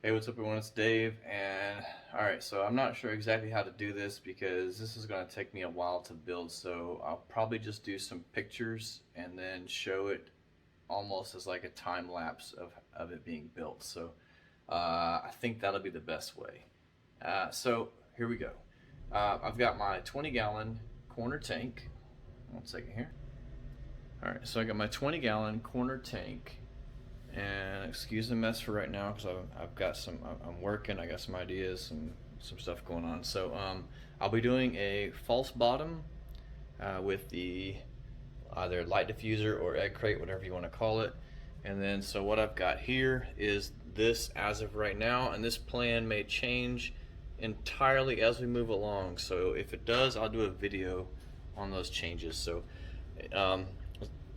Hey, what's up everyone? It's Dave, and alright, so I'm not sure exactly how to do this because this is going to take me a while to build, so I'll probably just do some pictures and then show it almost as like a time lapse of it being built. So I think that'll be the best way. So here we go. I've got my 20-gallon corner tank. One second here. Alright, so I got my 20-gallon corner tank. And excuse the mess for right now because I've got some, I'm working, I got some ideas, some stuff going on. So I'll be doing a false bottom with the either light diffuser or egg crate, whatever you want to call it. And then so what I've got here is this as of right now, and this plan may change entirely as we move along. So if it does, I'll do a video on those changes. So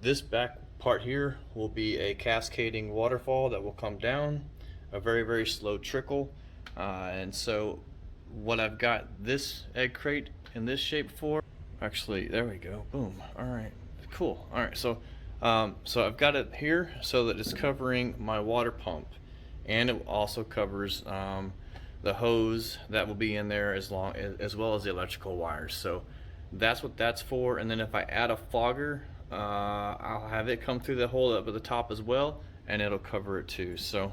this back part here will be a cascading waterfall that will come down, a very slow trickle, and so what I've got this egg crate in this shape for, actually there we go, boom, all right, cool. All right, so so I've got it here so that it's covering my water pump, and it also covers the hose that will be in there as well as the electrical wires. So that's what that's for. And then if I add a fogger, I'll have it come through the hole up at the top as well, and it'll cover it too. So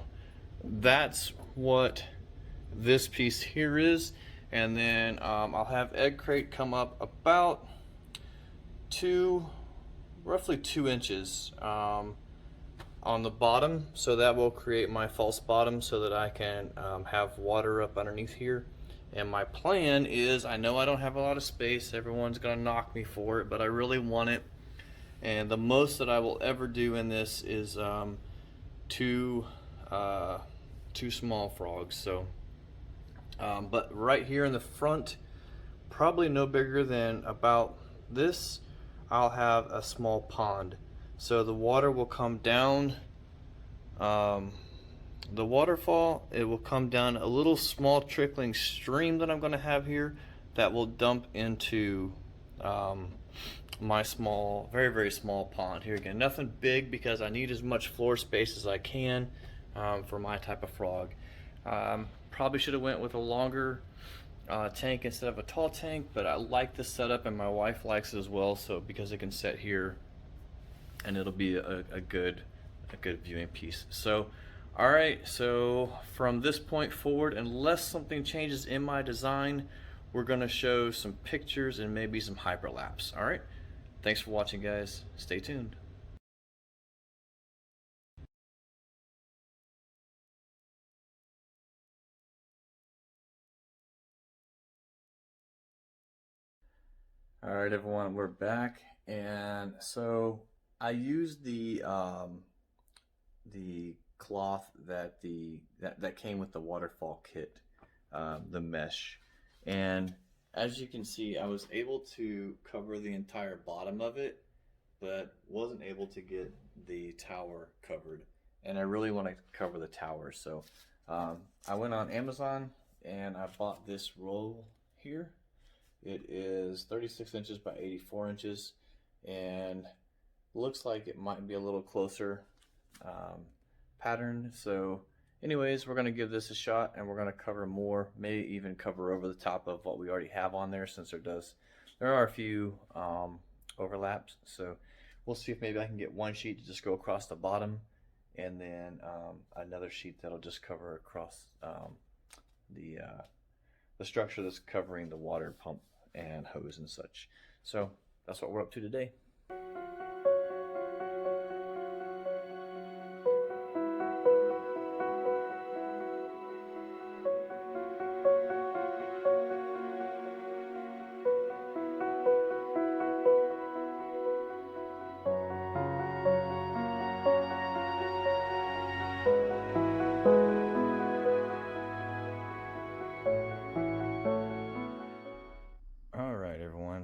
that's what this piece here is. And then I'll have egg crate come up about roughly 2 inches on the bottom, so that will create my false bottom so that I can have water up underneath here. And my plan is, I know I don't have a lot of space, everyone's gonna knock me for it, but I really want it. And the most that I will ever do in this is two small frogs. So, but right here in the front, probably no bigger than about this, I'll have a small pond. So the water will come down, the waterfall, it will come down a little small trickling stream that I'm going to have here that will dump into my small, very small pond here. Again, nothing big because I need as much floor space as I can for my type of frog. Probably should have went with a longer tank instead of a tall tank, but I like this setup and my wife likes it as well, so because it can sit here and it'll be a good viewing piece. So all right, so from this point forward, unless something changes in my design, we're going to show some pictures and maybe some hyperlapse. All right, thanks for watching, guys. Stay tuned. All right, everyone, we're back, and so I used the cloth that that came with the waterfall kit, the mesh, and as you can see, I was able to cover the entire bottom of it, but wasn't able to get the tower covered, and I really want to cover the tower. So I went on Amazon and I bought this roll here. It is 36 inches by 84 inches and looks like it might be a little closer pattern. So anyways, we're going to give this a shot and we're going to cover more, maybe even cover over the top of what we already have on there, since there are a few overlaps. So we'll see if maybe I can get one sheet to just go across the bottom, and then another sheet that'll just cover across the structure that's covering the water pump and hose and such. So that's what we're up to today.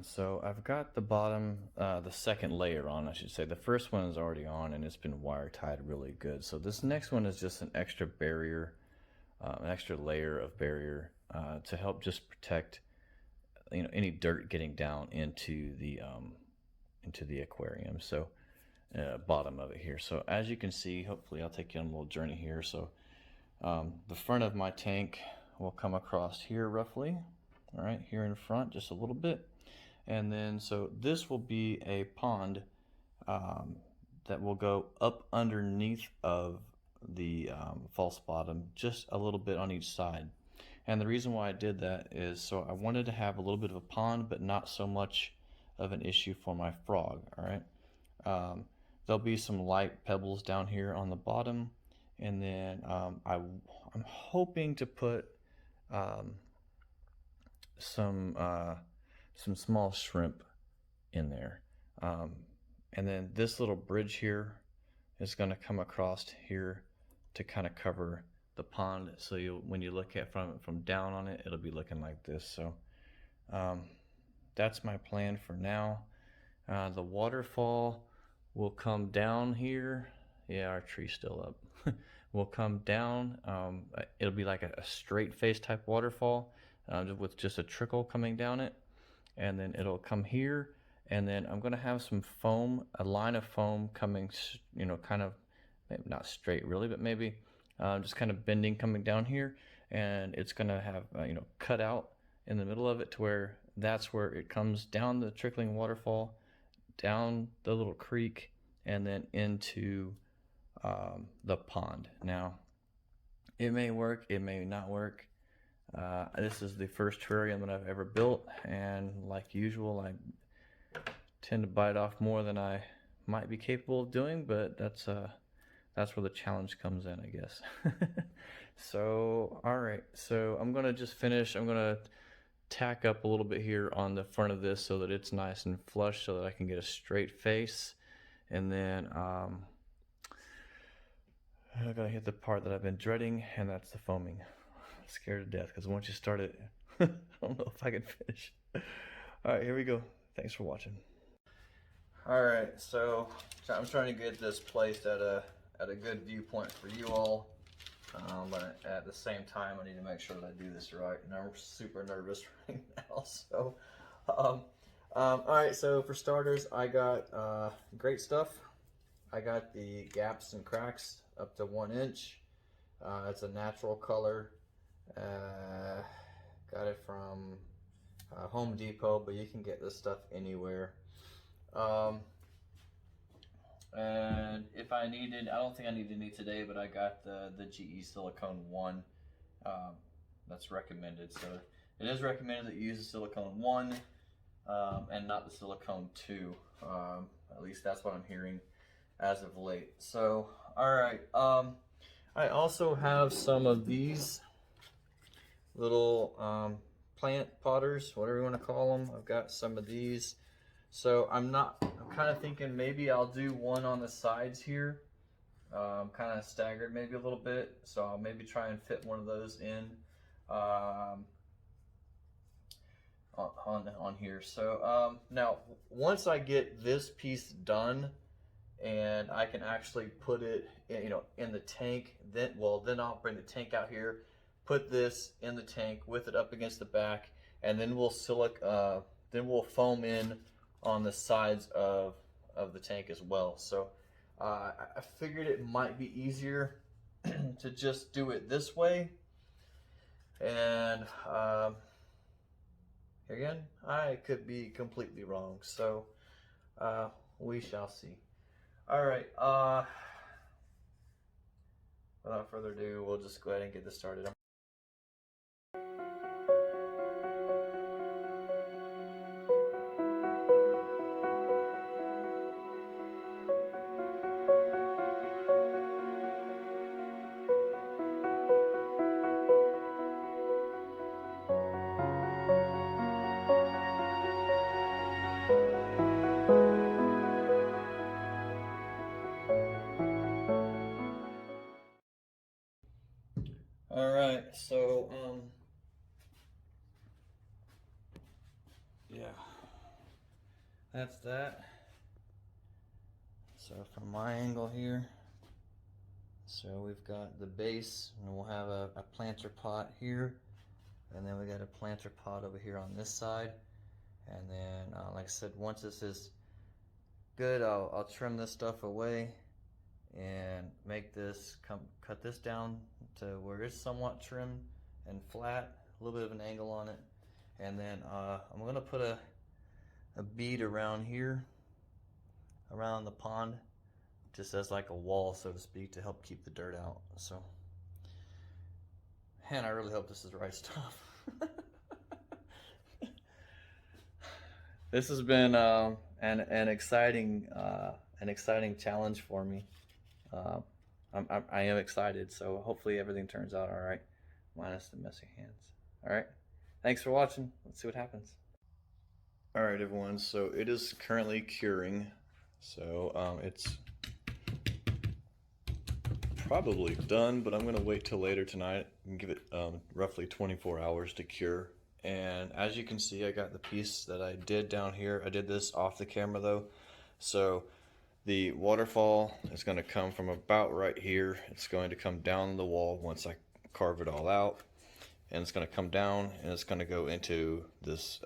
So I've got the bottom, the second layer on, I should say. The first one is already on and it's been wire tied really good. So this next one is just an extra barrier, an extra layer of barrier to help just protect, any dirt getting down into the aquarium. So bottom of it here. So as you can see, hopefully I'll take you on a little journey here. So The front of my tank will come across here roughly, all right, here in front just a little bit. And then, so this will be a pond that will go up underneath of the false bottom, just a little bit on each side. And the reason why I did that is so I wanted to have a little bit of a pond, but not so much of an issue for my frog, all right? There'll be some light pebbles down here on the bottom, and then I'm hoping to put um, some small shrimp in there. And then this little bridge here is going to come across here to kind of cover the pond. So when you look at from down on it, it'll be looking like this. So that's my plan for now. The waterfall will come down here. Yeah, our tree's still up. Will come down. It'll be like a straight face type waterfall with just a trickle coming down it. And then it'll come here. And then I'm going to have some foam, a line of foam coming, kind of, maybe not straight really, but maybe just kind of bending coming down here. And it's going to have, cut out in the middle of it to where that's where it comes down the trickling waterfall, down the little creek, and then into the pond. Now, it may work, it may not work. This is the first terrarium that I've ever built, and like usual, I tend to bite off more than I might be capable of doing, but that's where the challenge comes in, I guess. So, all right, so I'm gonna just finish. I'm gonna tack up a little bit here on the front of this so that it's nice and flush, so that I can get a straight face. And then I'm gonna hit the part that I've been dreading, and that's the foaming. I'm scared to death because once you start it, I don't know if I can finish. All right, here we go. Thanks for watching. All right, so I'm trying to get this placed at a good viewpoint for you all, but at the same time, I need to make sure that I do this right, and I'm super nervous right now. So, all right. So for starters, I got great stuff. I got the gaps and cracks up to 1 inch. It's a natural color. Got it from Home Depot, but you can get this stuff anywhere. And if I needed, I don't think I need any today, but I got the GE Silicone 1. That's recommended. So it is recommended that you use the Silicone 1 and not the Silicone 2. At least that's what I'm hearing as of late. So, all right. I also have some of these little plant potters, whatever you want to call them. I've got some of these. So I'm kind of thinking maybe I'll do one on the sides here, kind of staggered maybe a little bit. So I'll maybe try and fit one of those in on here. So now once I get this piece done and I can actually put it in the tank, then I'll bring the tank out here, put this in the tank with it up against the back, and then we'll foam in on the sides of the tank as well. So I figured it might be easier to just do it this way. And again, I could be completely wrong. So we shall see. All right. Without further ado, we'll just go ahead and get this started. All right, so yeah, that's that. So from my angle here, so we've got the base, and we'll have a planter pot here, and then we got a planter pot over here on this side. And then like I said, once this is good, I'll trim this stuff away, and make this cut this down to where it's somewhat trimmed and flat, a little bit of an angle on it, and then I'm gonna put a bead around here, around the pond, just as like a wall, so to speak, to help keep the dirt out. So, man, I really hope this is the right stuff. This has been an exciting challenge for me. I am excited, so hopefully everything turns out all right, minus the messy hands. All right, thanks for watching. Let's see what happens. All right, everyone. So it is currently curing. So it's probably done, but I'm gonna wait till later tonight and give it roughly 24 hours to cure. And as you can see, I got the piece that I did down here. I did this off the camera though. So the waterfall is going to come from about right here. It's going to come down the wall once I carve it all out. And it's going to come down and it's going to go into this,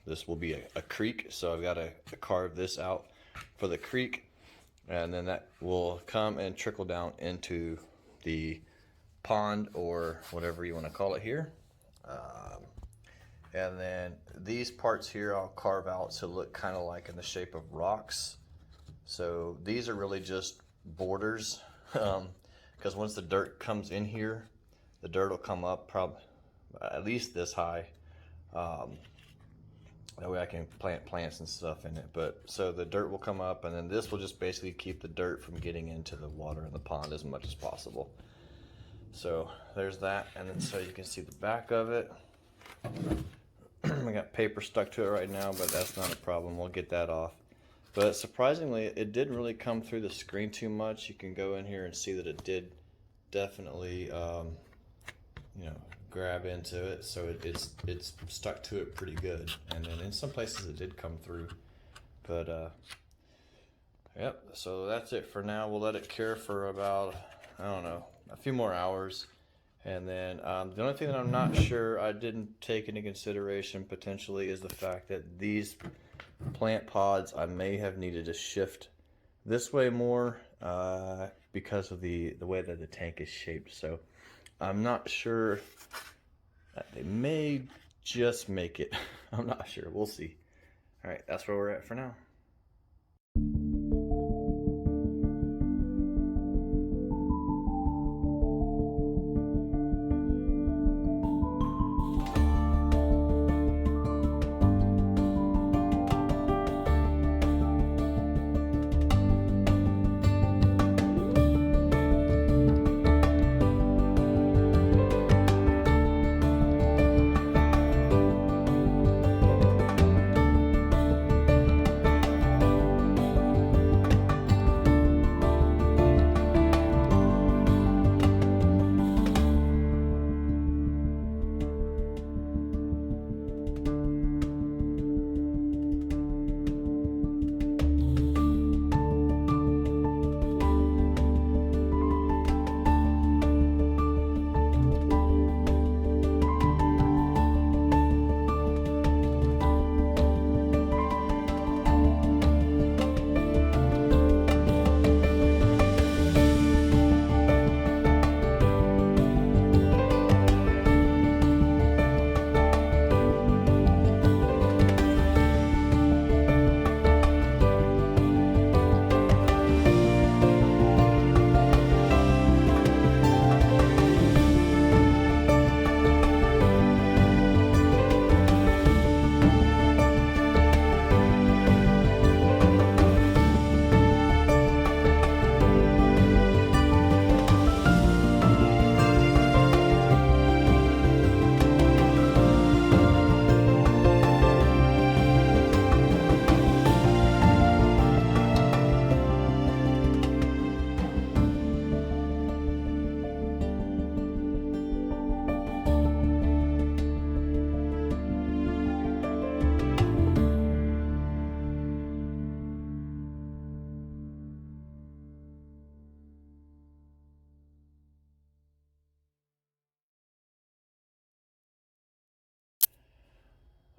this will be a creek. So I've got to carve this out for the creek. And then that will come and trickle down into the pond or whatever you want to call it here. And then these parts here I'll carve out to look kind of like in the shape of rocks. So these are really just borders, because once the dirt comes in here, the dirt will come up probably at least this high. That way I can plant plants and stuff in it. But so the dirt will come up, and then this will just basically keep the dirt from getting into the water in the pond as much as possible. So there's that, and then so you can see the back of it. I got paper stuck to it right now, but that's not a problem. We'll get that off. But surprisingly, it didn't really come through the screen too much. You can go in here and see that it did definitely, you know, grab into it. So it's stuck to it pretty good. And then in some places it did come through. But yep. So that's it for now. We'll let it cure for about, I don't know, a few more hours. And then the only thing that I'm not sure I didn't take into consideration potentially is the fact that these plant pods I may have needed to shift this way more because of the way that the tank is shaped. So I'm not sure. They may just make it. I'm not sure. We'll see. All right, that's where we're at for now.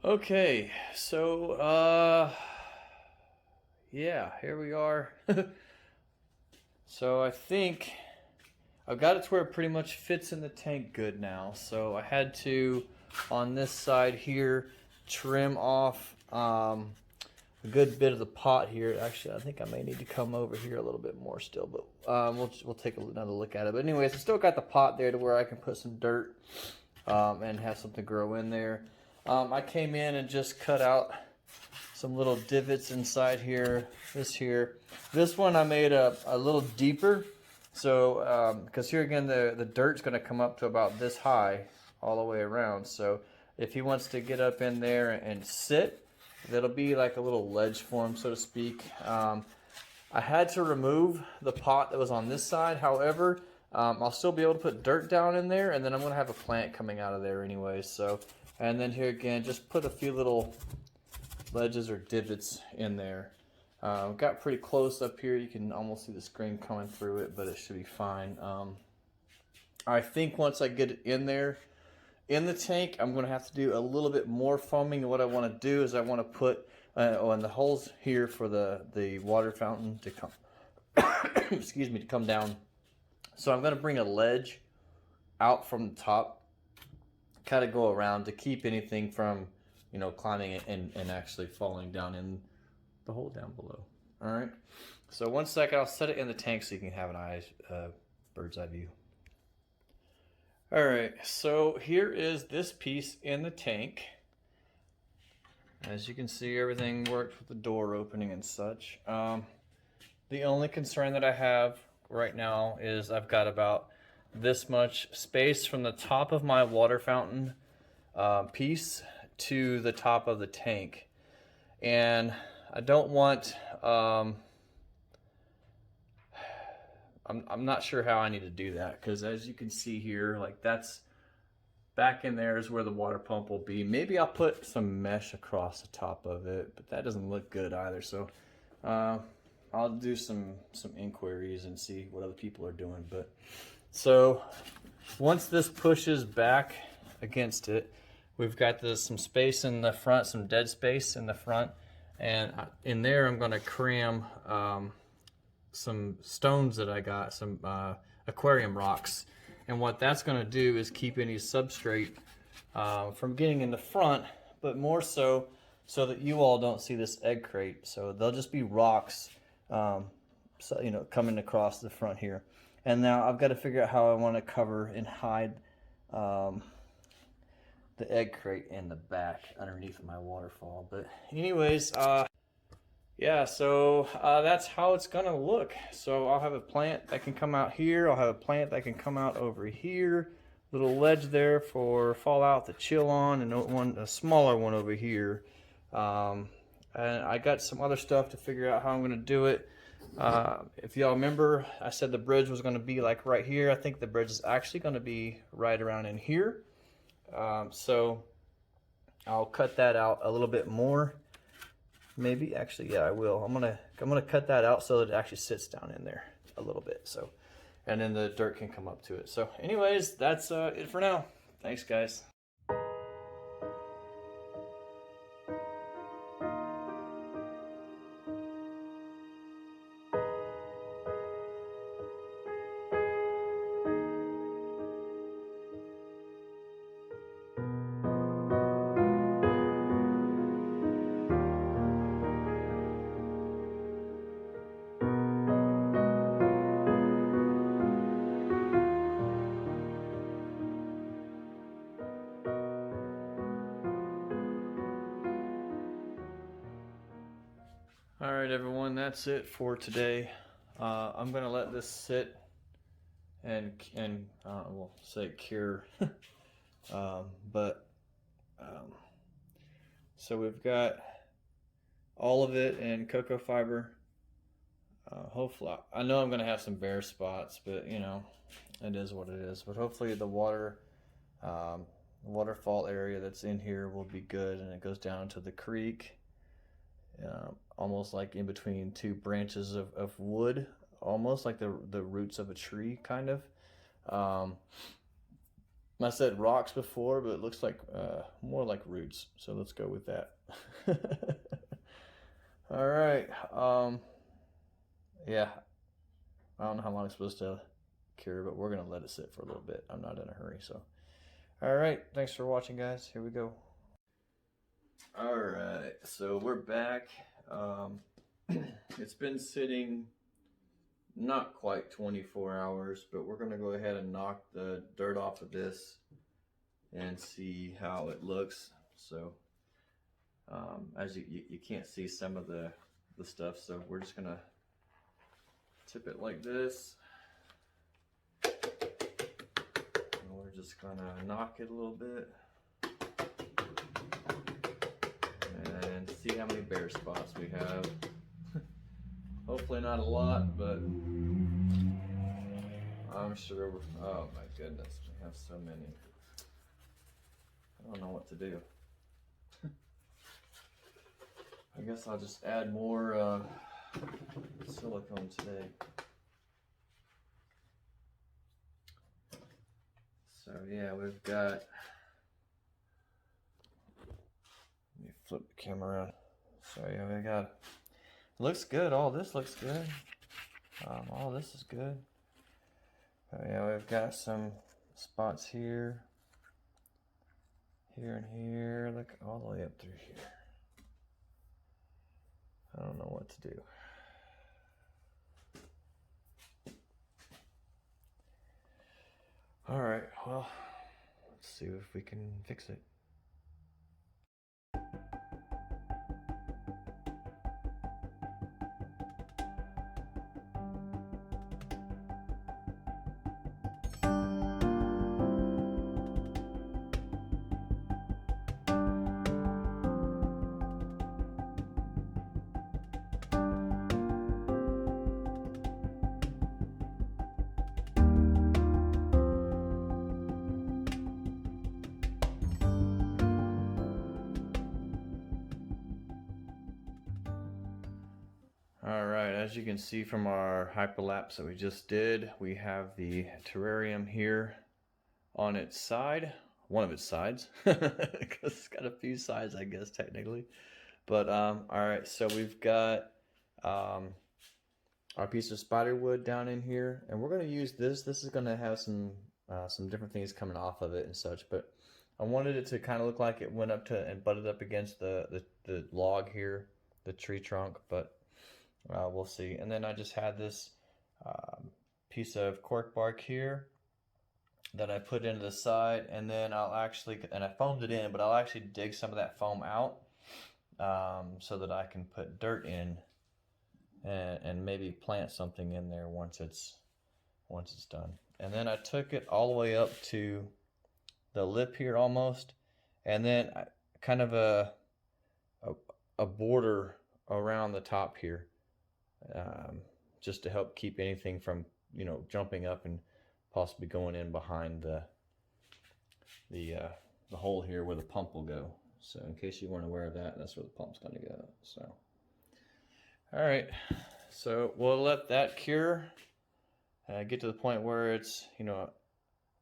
Okay, so yeah, here we are. So I think I've got it to where it pretty much fits in the tank good now. So I had to, on this side here, trim off a good bit of the pot here. Actually, I think I may need to come over here a little bit more still, but we'll take another look at it. But anyways, I still got the pot there to where I can put some dirt and have something grow in there. I came in and just cut out some little divots inside here. This one I made a little deeper. So, because here again, the dirt's going to come up to about this high all the way around. So if he wants to get up in there and sit, that'll be like a little ledge for him, so to speak. I had to remove the pot that was on this side. However, I'll still be able to put dirt down in there, and then I'm going to have a plant coming out of there anyway. So, and then here again, just put a few little ledges or divots in there. Got pretty close up here. You can almost see the screen coming through it, but it should be fine. I think once I get it in there, in the tank, I'm going to have to do a little bit more foaming. And what I want to do is I want to put in the holes here for the water fountain to come, excuse me, to come down. So I'm going to bring a ledge out from the top, kind of go around to keep anything from, you know, climbing it and actually falling down in the hole down below. All right. So one second, I'll set it in the tank so you can have an bird's eye view. All right. So here is this piece in the tank. As you can see, everything worked with the door opening and such. The only concern that I have right now is I've got about this much space from the top of my water fountain piece to the top of the tank, and I don't want I'm not sure how I need to do that, because as you can see here, like that's back in there is where the water pump will be. Maybe I'll put some mesh across the top of it, but that doesn't look good either. So I'll do some inquiries and see what other people are doing. But so once this pushes back against it, we've got some space in the front, some dead space in the front, and in there I'm going to cram some stones that I got, some aquarium rocks. And what that's going to do is keep any substrate from getting in the front, but more so that you all don't see this egg crate. So they'll just be rocks, so, you know, coming across the front here. And now I've got to figure out how I want to cover and hide the egg crate in the back underneath my waterfall. But anyways, yeah, so that's how it's gonna look. So I'll have a plant that can come out here. I'll have a plant that can come out over here. Little ledge there for fallout to chill on, and a smaller one over here. And I got some other stuff to figure out how I'm gonna do it. If y'all remember, I said the bridge was gonna be like right here. I think the bridge is actually gonna be right around in here. So I'll cut that out a little bit more. Maybe, actually, yeah, I will. I'm gonna cut that out so that it actually sits down in there a little bit. So, and then the dirt can come up to it. So, anyways, that's it for now. Thanks, guys. All right, everyone, that's it for today. I'm gonna let this sit and we'll say cure. So we've got all of it in cocoa fiber. Hopefully, I know I'm gonna have some bare spots, but you know, it is what it is. But hopefully the waterfall area that's in here will be good, and it goes down to the creek. Almost like in between two branches of wood, almost like the roots of a tree, kind of. I said rocks before, but it looks like more like roots, so let's go with that. All right. Yeah, I don't know how long it's supposed to cure, but we're gonna let it sit for a little bit. I'm not in a hurry, so. All right, thanks for watching, guys. Here we go. All right, so we're back. It's been sitting not quite 24 hours, but we're gonna go ahead and knock the dirt off of this and see how it looks. So as you can't see some of the stuff, so we're just gonna tip it like this. And we're just gonna knock it a little bit and see how many bare spots we have. Hopefully not a lot, but I'm sure oh my goodness, we have so many. I don't know what to do. I guess I'll just add more silicone today. So yeah, we've got, let me flip the camera around. So yeah, we got, looks good. All this looks good. All this is good. Yeah, we've got some spots here, here and here. Look all the way up through here. I don't know what to do. All right, well, let's see if we can fix it. Alright, as you can see from our hyperlapse that we just did, we have the terrarium here on its side, one of its sides, because it's got a few sides, I guess, technically. But alright, so we've got our piece of spider wood down in here, and we're going to use this. This is going to have some different things coming off of it and such, but I wanted it to kind of look like it went up to and butted up against the log here, the tree trunk, but we'll see. And then I just had this piece of cork bark here that I put into the side, and then I'll actually, and I foamed it in, but I'll actually dig some of that foam out so that I can put dirt in and maybe plant something in there once it's done. And then I took it all the way up to the lip here almost, and then kind of a border around the top here. Just to help keep anything from, you know, jumping up and possibly going in behind the hole here where the pump will go. So in case you weren't aware of that, that's where the pump's going to go. So, all right, so we'll let that cure, get to the point where it's, you know, a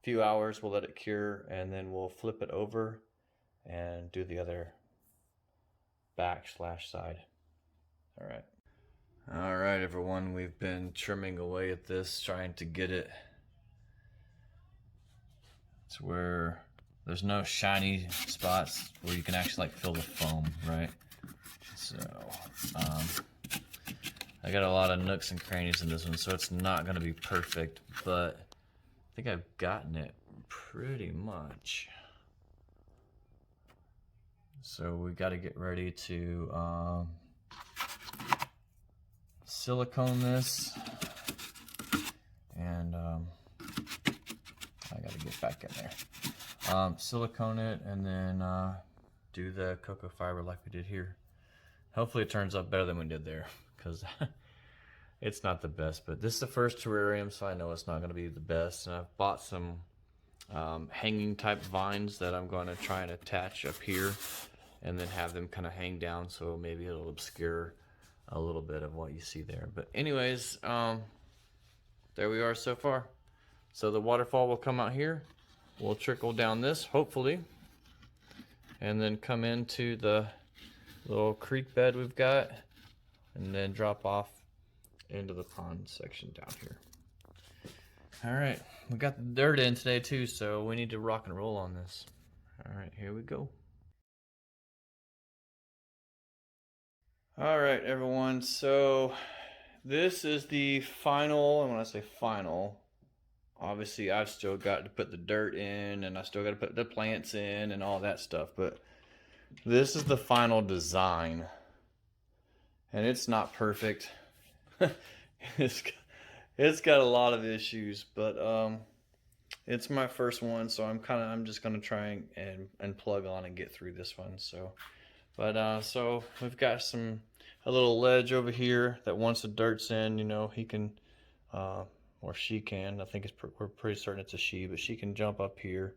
few hours. We'll let it cure, and then we'll flip it over and do the other back/side. All right. All right, everyone, we've been trimming away at this, trying to get it to where there's no shiny spots where you can actually like feel the foam, right? So I got a lot of nooks and crannies in this one, so it's not going to be perfect, but I think I've gotten it pretty much. So we got to get ready to silicone this, and I gotta get back in there. Silicone it, and then do the cocoa fiber like we did here. Hopefully it turns out better than we did there, because it's not the best, but this is the first terrarium, so I know it's not going to be the best. And I've bought some hanging type vines that I'm going to try and attach up here and then have them kind of hang down, so maybe it'll obscure a little bit of what you see there. But anyways, there we are so far. So the waterfall will come out here, we'll trickle down this hopefully, and then come into the little creek bed we've got, and then drop off into the pond section down here. All right, we got the dirt in today too, so we need to rock and roll on this. All right, here we go. All right, everyone, so this is the final, and when I say final, obviously I've still got to put the dirt in and I still got to put the plants in and all that stuff, but this is the final design. And it's not perfect. it's got a lot of issues, but it's my first one, so I'm just gonna try and plug on and get through this one. So so we've got a little ledge over here that once the dirt's in, you know, he can or she can, I think we're pretty certain it's a she, but she can jump up here.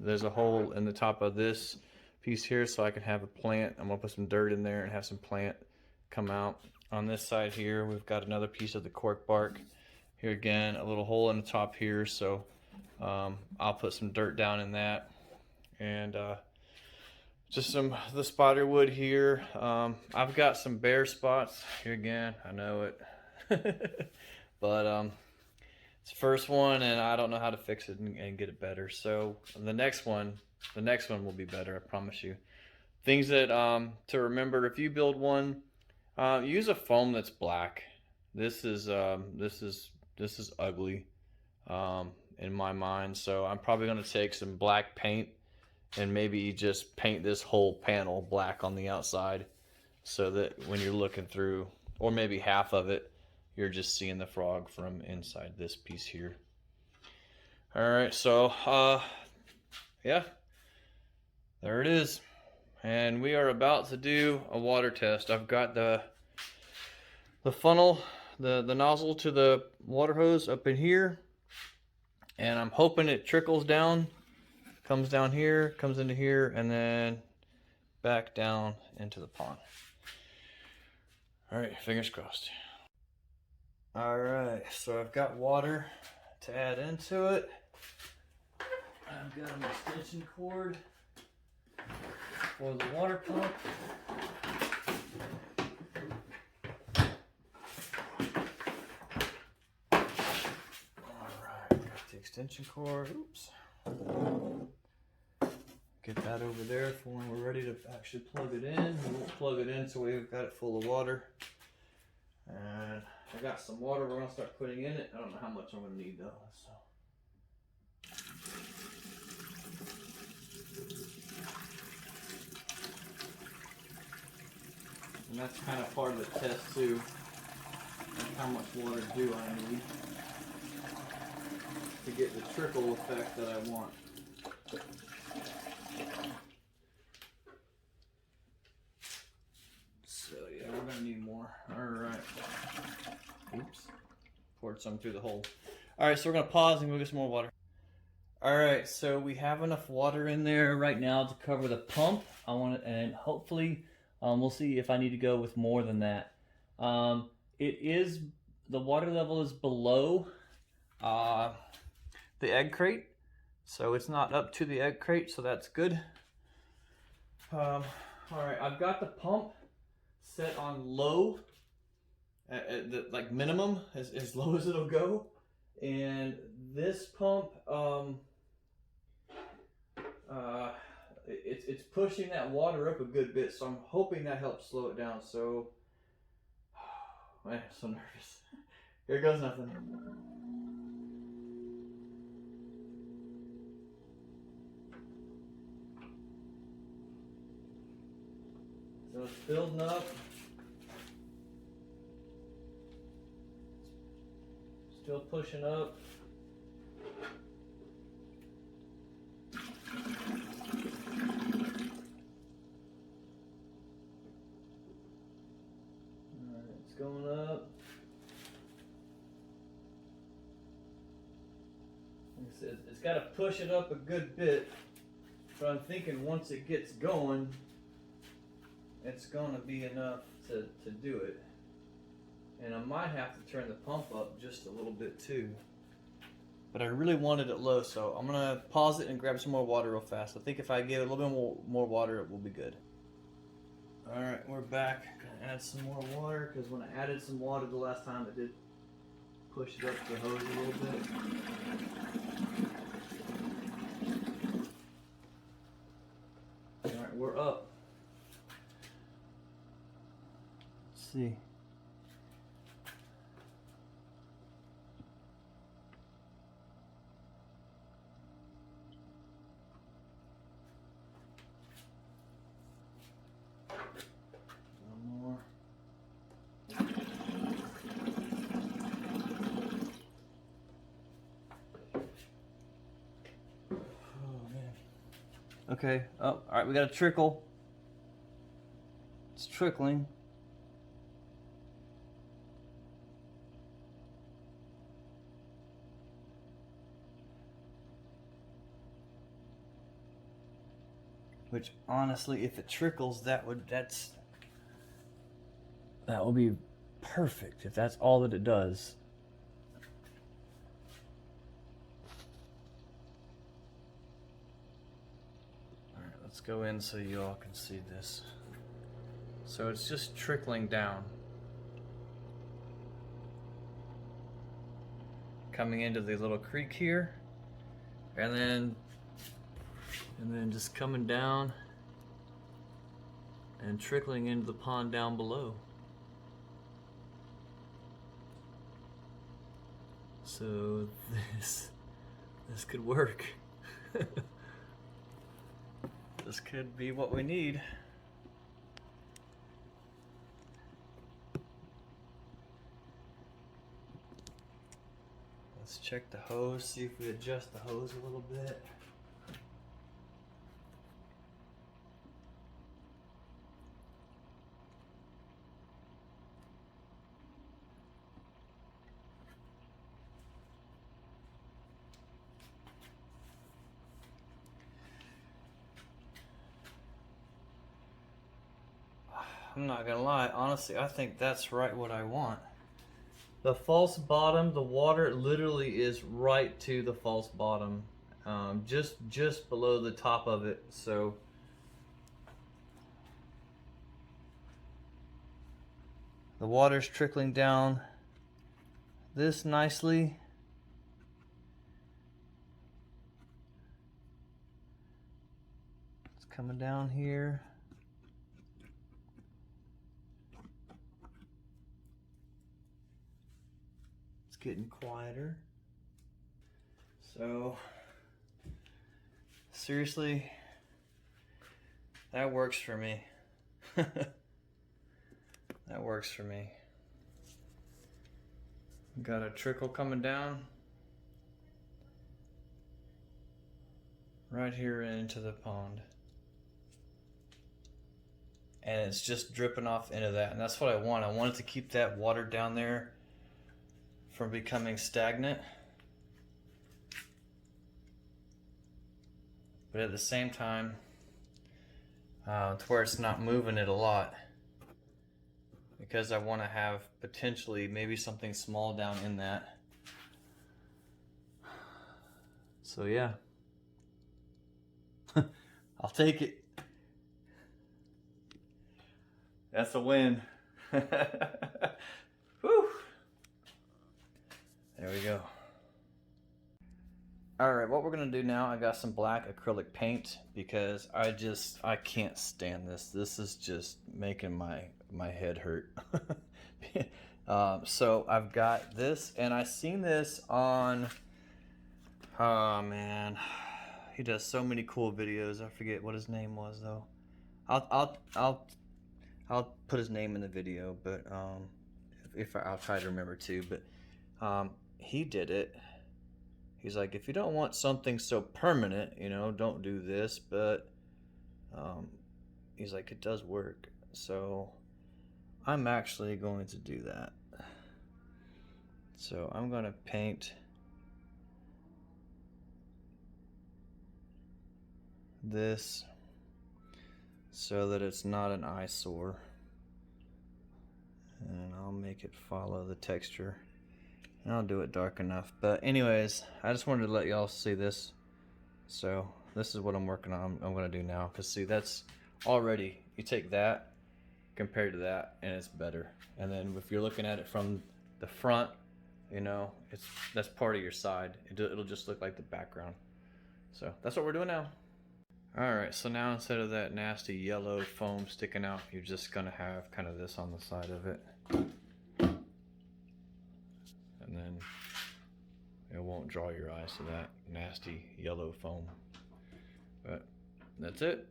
There's a hole in the top of this piece here so I can have a plant. I'm gonna put some dirt in there and have some plant come out. On this side here, we've got another piece of the cork bark. Here again, a little hole in the top here, so I'll put some dirt down in that. And just the spider wood here. I've got some bare spots here again. I know it, but it's the first one, and I don't know how to fix it and get it better. So the next one will be better. I promise you. Things that to remember if you build one, use a foam that's black. This is ugly in my mind. So I'm probably going to take some black paint and maybe just paint this whole panel black on the outside, so that when you're looking through, or maybe half of it, you're just seeing the frog from inside this piece here. All right, so yeah, there it is. And we are about to do a water test. I've got the funnel, the nozzle to the water hose up in here, and I'm hoping it trickles down, comes down here, comes into here, and then back down into the pond. All right, fingers crossed. All right, so I've got water to add into it. I've got an extension cord for the water pump. Alright, got the extension cord. Oops. Get that over there for when we're ready to actually plug it in. We won't plug it in so we've got it full of water. And I got some water we're going to start putting in it. I don't know how much I'm going to need though. So. And that's kind of part of the test too. Like how much water do I need to get the trickle effect that I want. So yeah, we're gonna need more. Alright. Oops. Poured some through the hole. Alright, so we're gonna pause and go get some more water. Alright, so we have enough water in there right now to cover the pump. And hopefully we'll see if I need to go with more than that. The water level is below the egg crate, so it's not up to the egg crate, so that's good. All right, I've got the pump set on low, like minimum, as low as it'll go, and this pump, it's pushing that water up a good bit, so I'm hoping that helps slow it down. So, man, I'm so nervous. Here goes nothing. So it's building up. Still pushing up. Going up. Like I said, it's got to push it up a good bit, but I'm thinking once it gets going, it's going to be enough to do it. And I might have to turn the pump up just a little bit too. But I really wanted it low, so I'm going to pause it and grab some more water real fast. I think if I give it a little bit more water, it will be good. Alright, we're back. Gonna add some more water because when I added some water the last time, it did push it up the hose a little bit. Alright, we're up. Let's see. Okay, oh, alright, we got a trickle. It's trickling. Which honestly, if it trickles, that will be perfect if that's all that it does. Let's go in so you all can see this. So it's just trickling down. Coming into the little creek here. And then just coming down and trickling into the pond down below. So this could work. This could be what we need. Let's check the hose, see if we adjust the hose a little bit. I'm not gonna lie, honestly, I think that's right what I want. The false bottom, the water literally is right to the false bottom, just below the top of it. So the water's trickling down this nicely. It's coming down here. Getting quieter. So seriously, that works for me. That works for me. Got a trickle coming down right here into the pond, and it's just dripping off into that, and that's what I want. I want it to keep that water down there from becoming stagnant, but at the same time to where it's not moving it a lot, because I want to have potentially maybe something small down in that. So yeah, I'll take it. That's a win. Whew. There we go. Alright, what we're going to do now, I got some black acrylic paint because I can't stand this. This is just making my head hurt. So I've got this, and I seen this on, oh man, he does so many cool videos. I forget what his name was though. I'll put his name in the video, but I'll try to remember too, but he did it. He's like, if you don't want something so permanent, you know, don't do this, but he's like, it does work. So I'm actually going to do that. So I'm going to paint this so that it's not an eyesore, and I'll make it follow the texture. And I'll do it dark enough. But anyways, I just wanted to let y'all see this. So this is what I'm working on. I'm going to do now. Because see, that's already, you take that compared to that, and it's better. And then if you're looking at it from the front, you know, that's part of your side. It'll just look like the background. So that's what we're doing now. All right, so now instead of that nasty yellow foam sticking out, you're just gonna have kind of this on the side of it. And then it won't draw your eyes to that nasty yellow foam. But that's it.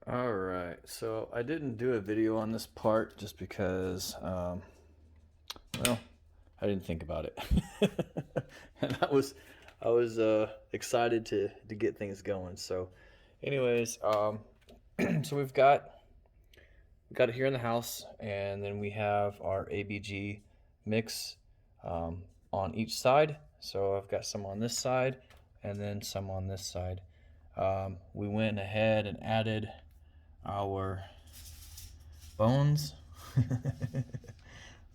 All right, so I didn't do a video on this part just because, well, I didn't think about it. And I was excited to get things going. So anyways, so we've got it here in the house, and then we have our ABG mix on each side. So I've got some on this side and then some on this side. We went ahead and added our bones.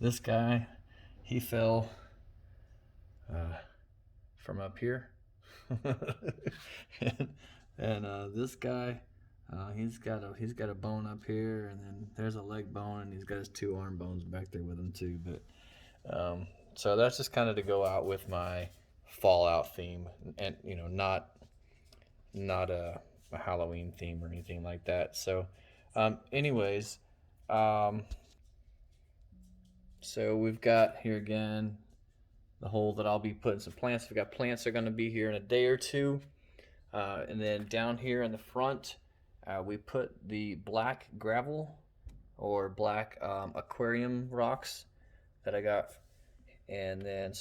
This guy, he fell from up here. and this guy, he's got a bone up here, and then there's a leg bone, and he's got his 2 arm bones back there with him too. But so that's just kind of to go out with my Fallout theme, and you know, not a Halloween theme or anything like that. So anyways, so we've got here again the hole that I'll be putting some plants. We've got plants that are going to be here in a day or two. And then down here in the front, we put the black gravel or black aquarium rocks that I got. And then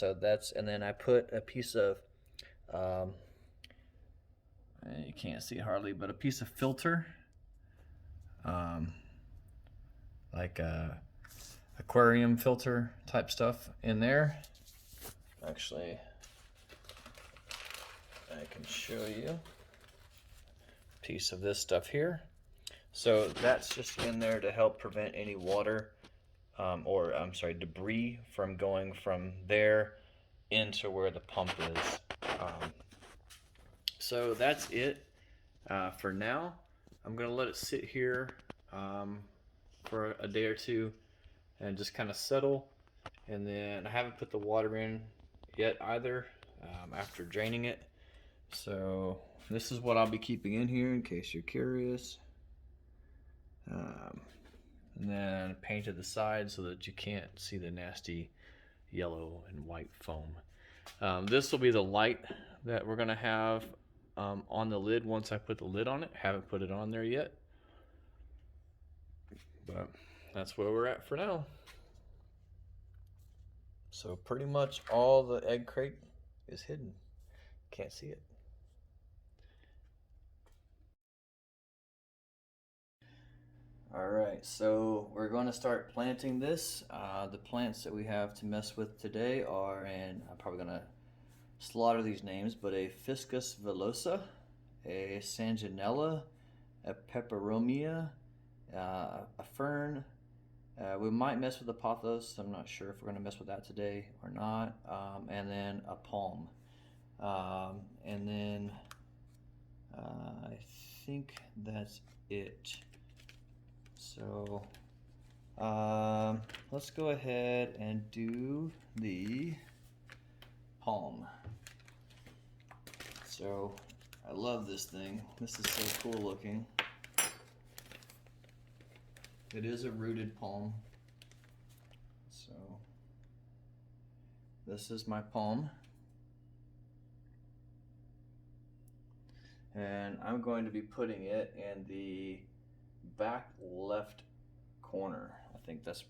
and then I put a piece of you can't see it hardly, but a piece of filter, like a aquarium filter type stuff in there. Actually, I can show you a piece of this stuff here. So that's just in there to help prevent any water or I'm sorry, debris from going from there into where the pump is. So that's it for now. I'm gonna let it sit here for a day or two and just kind of settle. And then I haven't put the water in yet either after draining it. So this is what I'll be keeping in here in case you're curious. And then painted the sides so that you can't see the nasty yellow and white foam. This will be the light that we're gonna have on the lid once I put the lid on it. Haven't put it on there yet, but that's where we're at for now. So pretty much all the egg crate is hidden. Can't see it. All right, so we're going to start planting this. The plants that we have to mess with today are, and I'm probably going to slaughter these names, but a Fiscus villosa, a Sanginella, a Peperomia, a fern. We might mess with the Pothos. I'm not sure if we're going to mess with that today or not. And then a palm. And then I think that's it. So let's go ahead and do the palm. So I love this thing. This is so cool looking. It is a rooted palm. So this is my palm. And I'm going to be putting it in the back left corner. I think that's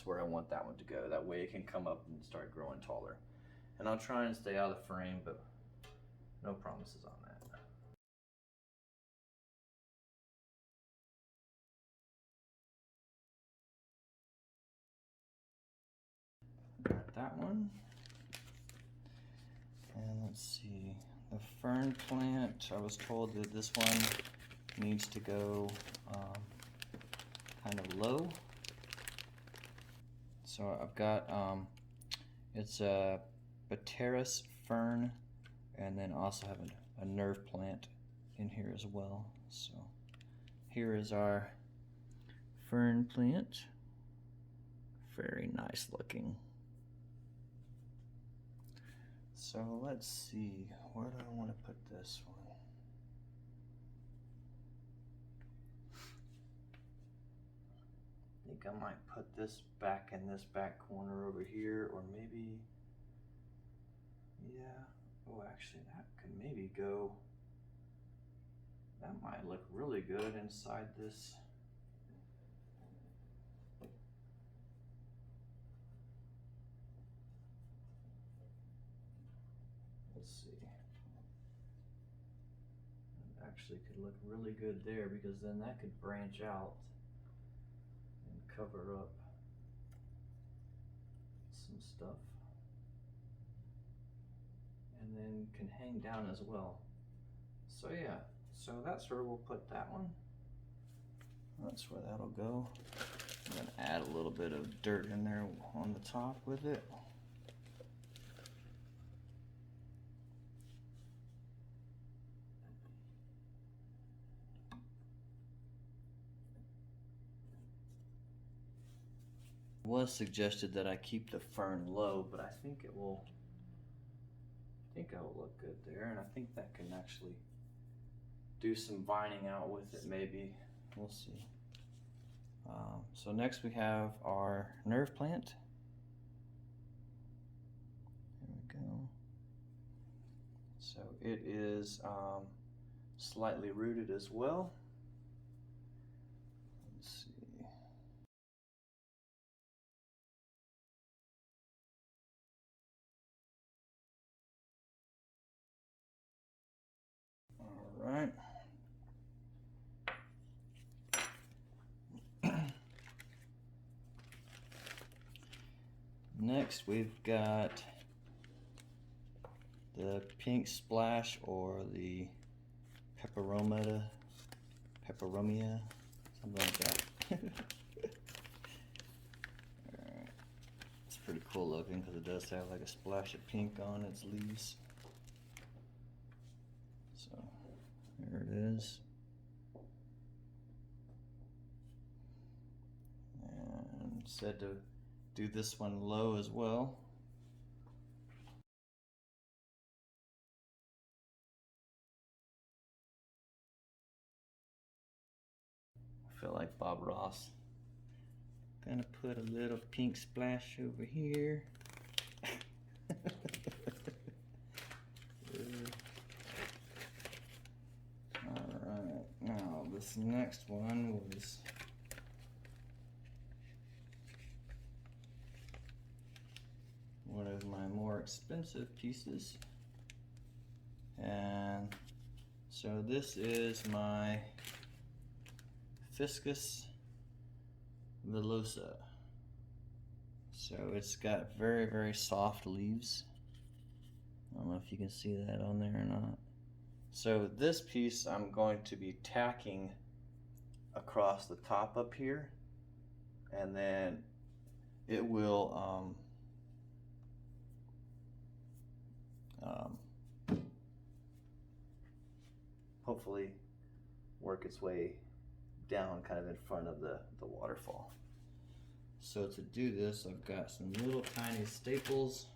where I want that one to go. That way it can come up and start growing taller. And I'll try and stay out of the frame, but no promises on that. Got that one. And let's see, the fern plant, I was told that this one needs to go kind of low. So I've got, it's a Pteris fern, and then also have a nerve plant in here as well. So here is our fern plant. Very nice looking. So let's see, where do I want to put this one? I think I might put this back in this back corner over here, or maybe, yeah, oh actually that could maybe go, that might look really good inside this. Let's see. It actually could look really good there, because then that could branch out and cover up some stuff. And then can hang down as well. So yeah, so that's where we'll put that one. That's where that'll go. I'm gonna add a little bit of dirt in there on the top with it. It was suggested that I keep the fern low, but I think it will look good there, and I think that can actually do some vining out with it maybe. We'll see. So next we have our nerve plant. There we go. So it is slightly rooted as well. Let's see. All right. Next we've got the pink splash, or the Peperomia, something like that. Alright. It's pretty cool looking because it does have like a splash of pink on its leaves. So there it is. And said to do this one low as well. I feel like Bob Ross. Gonna put a little pink splash over here. Alright, now this next one was one of my more expensive pieces, and so this is my Fiscus villosa. So it's got very, very soft leaves. I don't know if you can see that on there or not. So this piece I'm going to be tacking across the top up here, and then it will hopefully work its way down kind of in front of the waterfall. So to do this, I've got some little tiny staples.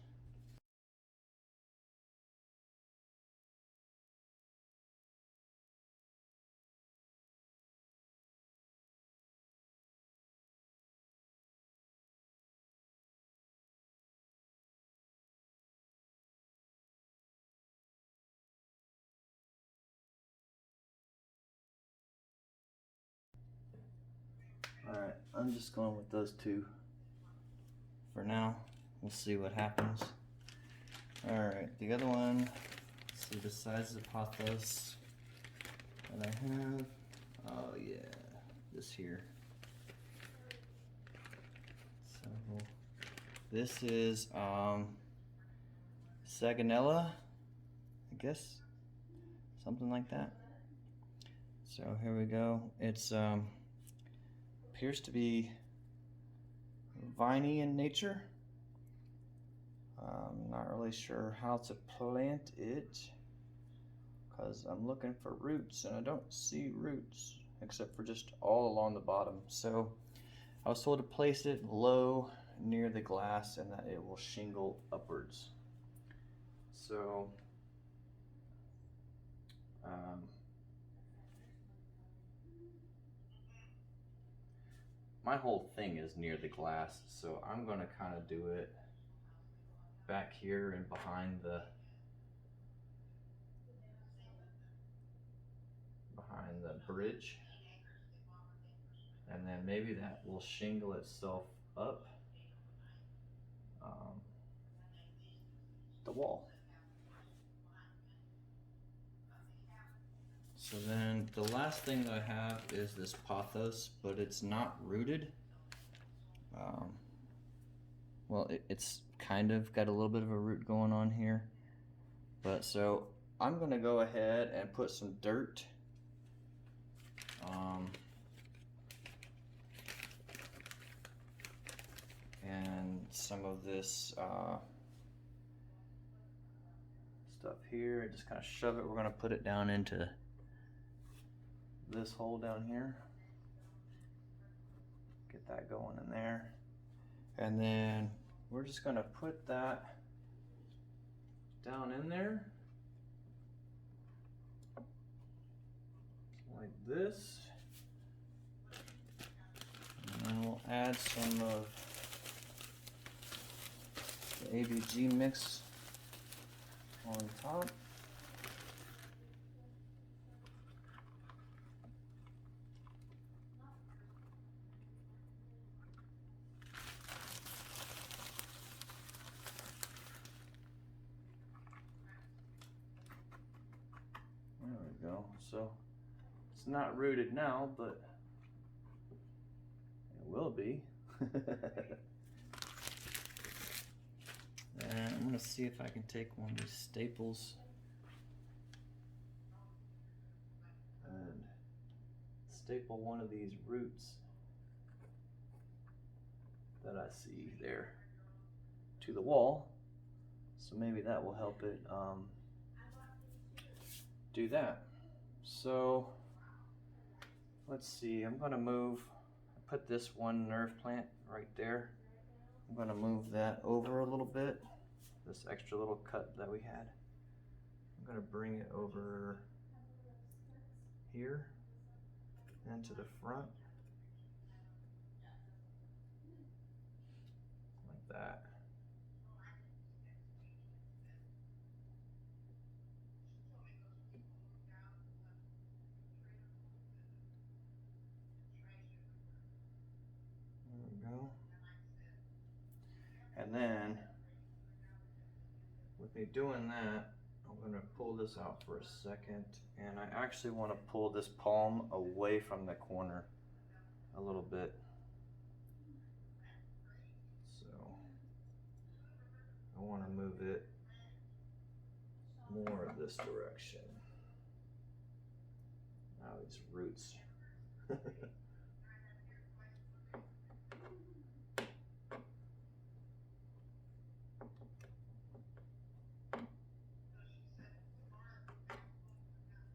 Alright, I'm just going with those two for now. We'll see what happens. Alright, the other one, let's see the size of the pothos that I have. Oh yeah, this here. So this is Saganella, I guess, something like that. So here we go. It's appears to be viney in nature. I'm not really sure how to plant it. because I'm looking for roots and I don't see roots except for just all along the bottom. So I was told to place it low near the glass and that it will shingle upwards. So my whole thing is near the glass, so I'm going to kind of do it back here and behind the bridge, and then maybe that will shingle itself up the wall. So then the last thing that I have is this pothos, but it's not rooted. Well, it's kind of got a little bit of a root going on here, but so I'm gonna go ahead and put some dirt and some of this stuff here, and just kind of shove it. We're gonna put it down into this hole down here. Get that going in there. And then we're just gonna put that down in there like this. And then we'll add some of the ABG mix on top. There we go. So it's not rooted now, but it will be. And I'm gonna see if I can take one of these staples and staple one of these roots that I see there to the wall. So maybe that will help it do that. So let's see, I'm gonna put this one nerve plant right there. I'm gonna move that over a little bit, this extra little cut that we had. I'm gonna bring it over here and to the front, like that. There we go. And then, with me doing that, I'm gonna pull this out for a second, and I actually want to pull this palm away from the corner a little bit. So I want to move it more this direction. Now these roots.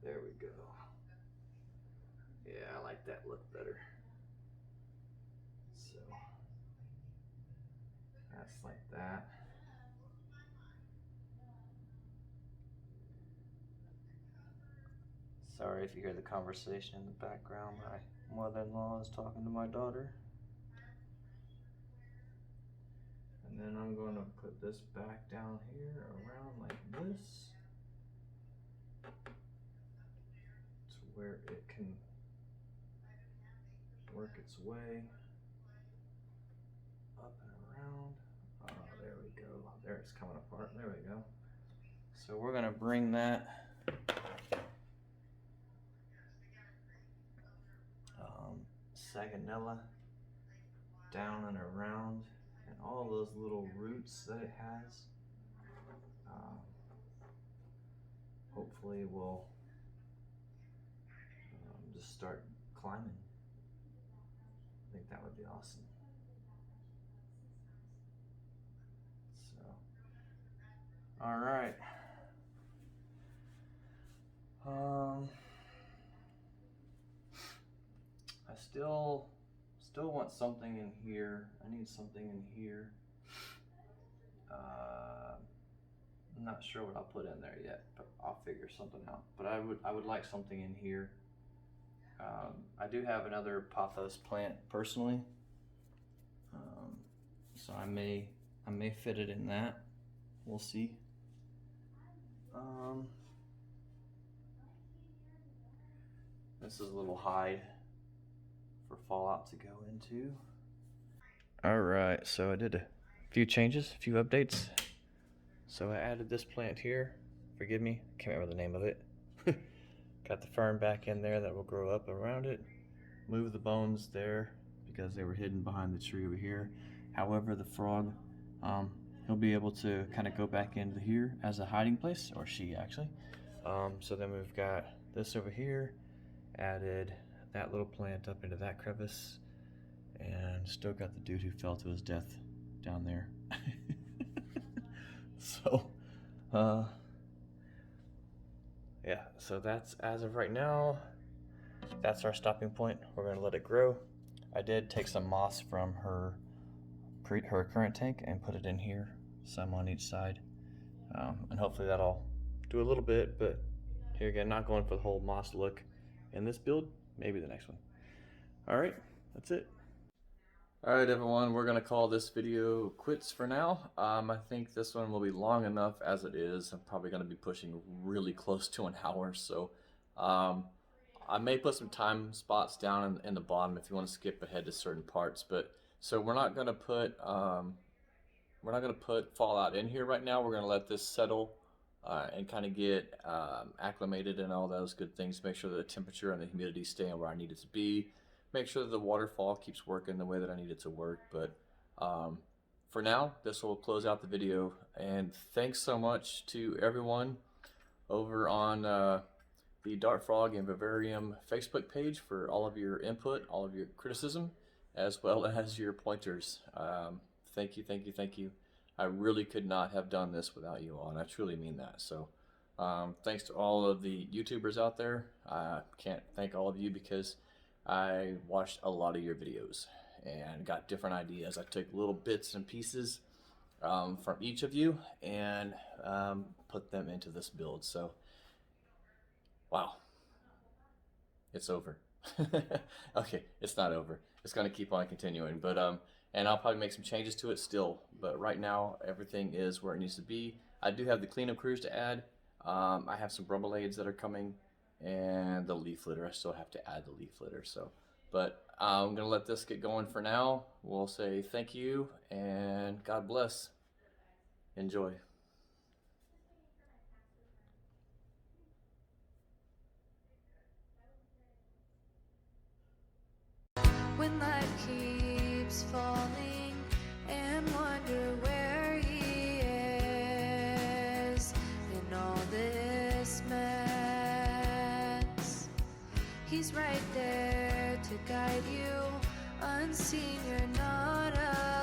There we go. Yeah, I like that look better. So that's like that. Sorry if you hear the conversation in the background. My mother-in-law is talking to my daughter. And then I'm going to put this back down here around like this, to where it can work its way up and around. Oh, there we go. There, it's coming apart. There we go. So we're going to bring that Saganella down and around, and all those little roots that it has hopefully will just start climbing. I think that would be awesome. So, all right. I still want something in here. I need something in here. I'm not sure what I'll put in there yet, but I'll figure something out. But I would like something in here. I do have another Pothos plant personally, so I may fit it in that. We'll see. This is a little hide for fallout to go into. All right, so I did a few changes, a few updates. So I added this plant here. Forgive me, can't remember the name of it. Got the fern back in there that will grow up around it. Move the bones there because they were hidden behind the tree over here. However, the frog, he'll be able to kind of go back into here as a hiding place, or she actually. So then we've got this over here, added that little plant up into that crevice, and still got the dude who fell to his death down there. So, yeah, so that's, as of right now, that's our stopping point. We're gonna let it grow. I did take some moss from her current tank and put it in here, some on each side, and hopefully that'll do a little bit. But here again, not going for the whole moss look in this build, maybe the next one. All right, that's it. All right, everyone, we're gonna call this video quits for now. I think this one will be long enough as it is. I'm probably gonna be pushing really close to an hour, so I may put some time spots down in the bottom if you want to skip ahead to certain parts. But so we're not gonna put fallout in here right now. We're gonna let this settle and kind of get acclimated and all those good things. Make sure that the temperature and the humidity stay where I need it to be. Make sure that the waterfall keeps working the way that I need it to work. But for now, this will close out the video. And thanks so much to everyone over on the Dart Frog and Vivarium Facebook page for all of your input, all of your criticism, as well as your pointers. Thank you, thank you, thank you. I really could not have done this without you all, and I truly mean that. So thanks to all of the YouTubers out there. I can't thank all of you because I watched a lot of your videos and got different ideas. I took little bits and pieces from each of you and put them into this build. So, wow, it's over. Okay, it's not over. It's gonna keep on continuing, but and I'll probably make some changes to it still. But right now, everything is where it needs to be. I do have the cleanup crews to add. I have some bromeliads that are coming. And the leaf litter, I still have to add the leaf litter. So, but I'm gonna let this get going for now. We'll say thank you and God bless. Enjoy. When light keeps falling and wonder where he is in all this mess. He's right there to guide you, unseen, you're not alone.